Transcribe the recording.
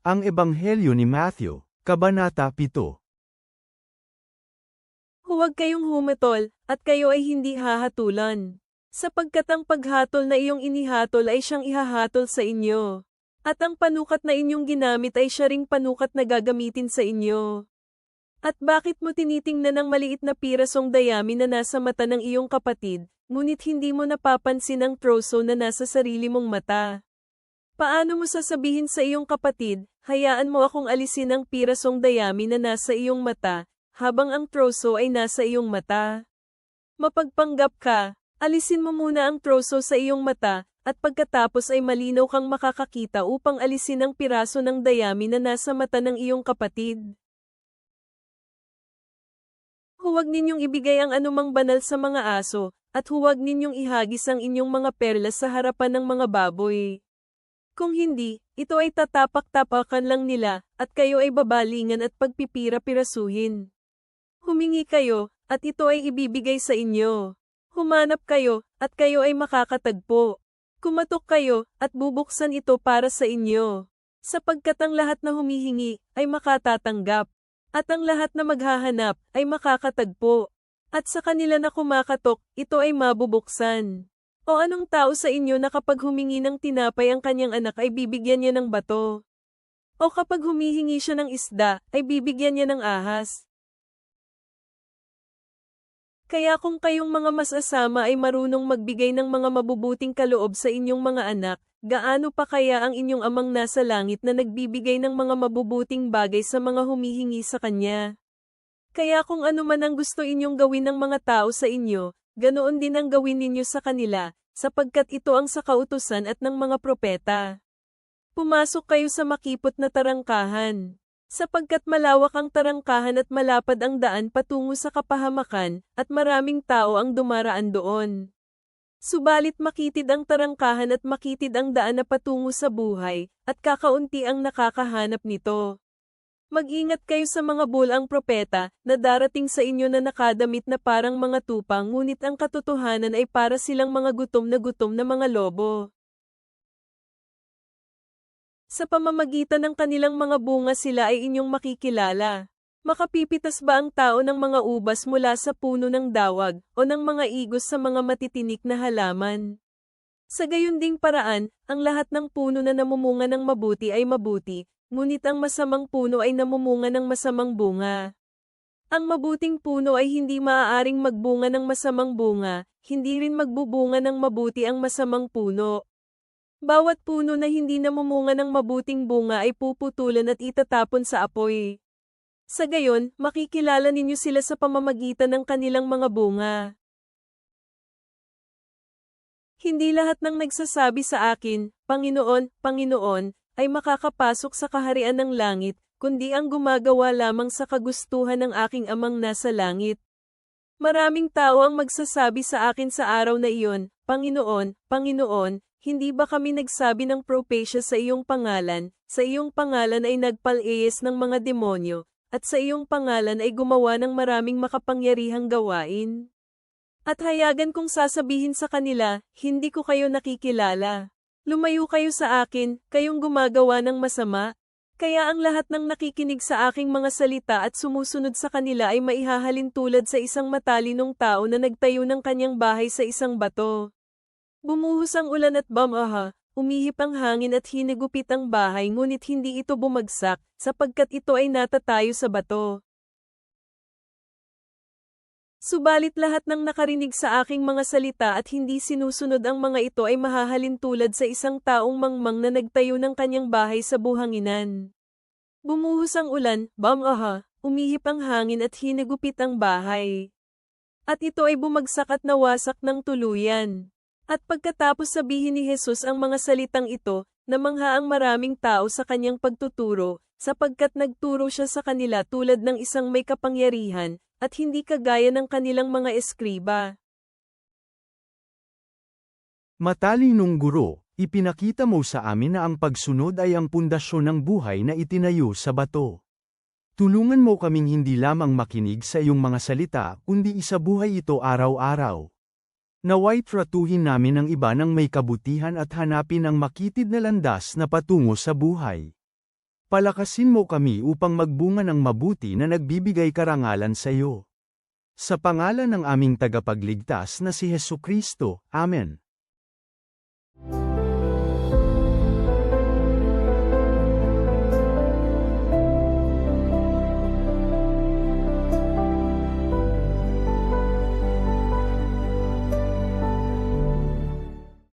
Ang Ebanghelyo ni Matthew, Kabanata 7. Huwag kayong humatol, at kayo ay hindi hahatulan. Sapagkat ang paghatol na iyong inihatol ay siyang ihahatol sa inyo. At ang panukat na inyong ginamit ay siya ring panukat na gagamitin sa inyo. At bakit mo tinitingnan ang maliit na pirasong dayami na nasa mata ng iyong kapatid, ngunit hindi mo napapansin ang troso na nasa sarili mong mata? Paano mo sasabihin sa iyong kapatid, hayaan mo akong alisin ang pirasong dayami na nasa iyong mata, habang ang troso ay nasa iyong mata? Mapagpanggap ka, alisin mo muna ang troso sa iyong mata, at pagkatapos ay malinaw kang makakakita upang alisin ang piraso ng dayami na nasa mata ng iyong kapatid. Huwag ninyong ibigay ang anumang banal sa mga aso, at huwag ninyong ihagis ang inyong mga perlas sa harapan ng mga baboy. Kung hindi, ito ay tatapak-tapakan lang nila, at kayo ay babalingan at pagpipira-pirasuhin. Humingi kayo, at ito ay ibibigay sa inyo. Humanap kayo, at kayo ay makakatagpo. Kumatok kayo, at bubuksan ito para sa inyo. Sapagkat ang lahat na humihingi, ay makatatanggap. At ang lahat na maghahanap, ay makakatagpo. At sa kanila na kumakatok, ito ay mabubuksan. O anong tao sa inyo na kapag humingi ng tinapay ang kanyang anak ay bibigyan niya ng bato? O kapag humihingi siya ng isda, ay bibigyan niya ng ahas? Kaya kung kayong mga masasama ay marunong magbigay ng mga mabubuting kaloob sa inyong mga anak, gaano pa kaya ang inyong amang nasa langit na nagbibigay ng mga mabubuting bagay sa mga humihingi sa kanya? Kaya kung ano man ang gusto inyong gawin ng mga tao sa inyo, ganoon din ang gawin ninyo sa kanila, sapagkat ito ang sa kautusan at ng mga propeta. Pumasok kayo sa makipot na tarangkahan. Sapagkat malawak ang tarangkahan at malapad ang daan patungo sa kapahamakan, at maraming tao ang dumaraan doon. Subalit makitid ang tarangkahan at makitid ang daan na patungo sa buhay, at kakaunti ang nakakahanap nito. Mag-ingat kayo sa mga bulang propeta, na darating sa inyo na nakadamit na parang mga tupa ngunit ang katotohanan ay para silang mga gutom na mga lobo. Sa pamamagitan ng kanilang mga bunga sila ay inyong makikilala. Makapipitas ba ang tao ng mga ubas mula sa puno ng dawag, o ng mga igos sa mga matitinik na halaman? Sa gayon ding paraan, ang lahat ng puno na namumunga ng mabuti ay mabuti, ngunit ang masamang puno ay namumunga ng masamang bunga. Ang mabuting puno ay hindi maaaring magbunga ng masamang bunga, hindi rin magbubunga ng mabuti ang masamang puno. Bawat puno na hindi namumunga ng mabuting bunga ay puputulan at itatapon sa apoy. Sa gayon, makikilala ninyo sila sa pamamagitan ng kanilang mga bunga. Hindi lahat ng nagsasabi sa akin, Panginoon, Panginoon, ay makakapasok sa kaharian ng langit, kundi ang gumagawa lamang sa kagustuhan ng aking amang nasa langit. Maraming tao ang magsasabi sa akin sa araw na iyon, Panginoon, Panginoon, hindi ba kami nagsabi ng propesya sa iyong pangalan ay nagpal-eyes ng mga demonyo, at sa iyong pangalan ay gumawa ng maraming makapangyarihang gawain? At hayagan kong sasabihin sa kanila, hindi ko kayo nakikilala. Lumayo kayo sa akin, kayong gumagawa ng masama. Kaya ang lahat ng nakikinig sa aking mga salita at sumusunod sa kanila ay maihahalin tulad sa isang matalinong tao na nagtayo ng kanyang bahay sa isang bato. Bumuhos ang ulan at bamaha, umihip ang hangin at hinigupit ang bahay ngunit hindi ito bumagsak, sapagkat ito ay natatayo sa bato. Subalit lahat ng nakarinig sa aking mga salita at hindi sinusunod ang mga ito ay mahahalin tulad sa isang taong mangmang na nagtayo ng kanyang bahay sa buhanginan. Bumuhos ang ulan, bamaha, umihip ang hangin at hinigupit ang bahay. At ito ay bumagsak at nawasak ng tuluyan. At pagkatapos sabihin ni Jesus ang mga salitang ito, namangha ang maraming tao sa kanyang pagtuturo, sapagkat nagturo siya sa kanila tulad ng isang may kapangyarihan, at hindi kagaya ng kanilang mga eskriba. Matalinong guro, ipinakita mo sa amin na ang pagsunod ay ang pundasyon ng buhay na itinayo sa bato. Tulungan mo kaming hindi lamang makinig sa iyong mga salita, kundi isabuhay ito araw-araw. Naway tratuhin namin ang iba ng may kabutihan at hanapin ang makitid na landas na patungo sa buhay. Palakasin mo kami upang magbunga ng mabuti na nagbibigay karangalan sa iyo. Sa pangalan ng aming tagapagligtas na si Hesukristo, Amen.